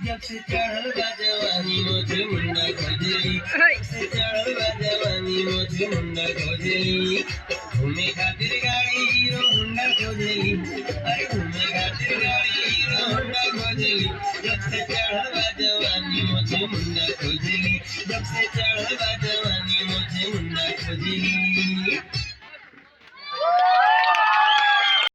जब से चढ़ल बा जवानी मुझे मुंडा खोजली से चढ़ल बा जवानी मुझे मुंडा खोजली घूमे खातिर गाड़ी हीरो होंडा खोजली अरे घूमे खातिर गाड़ी हीरो होंडा खोजली जब से चढ़ल बा जवानी मुझे मुंडा खोजली जब से चढ़ल बा जवानी मुझे मुंडा खोजली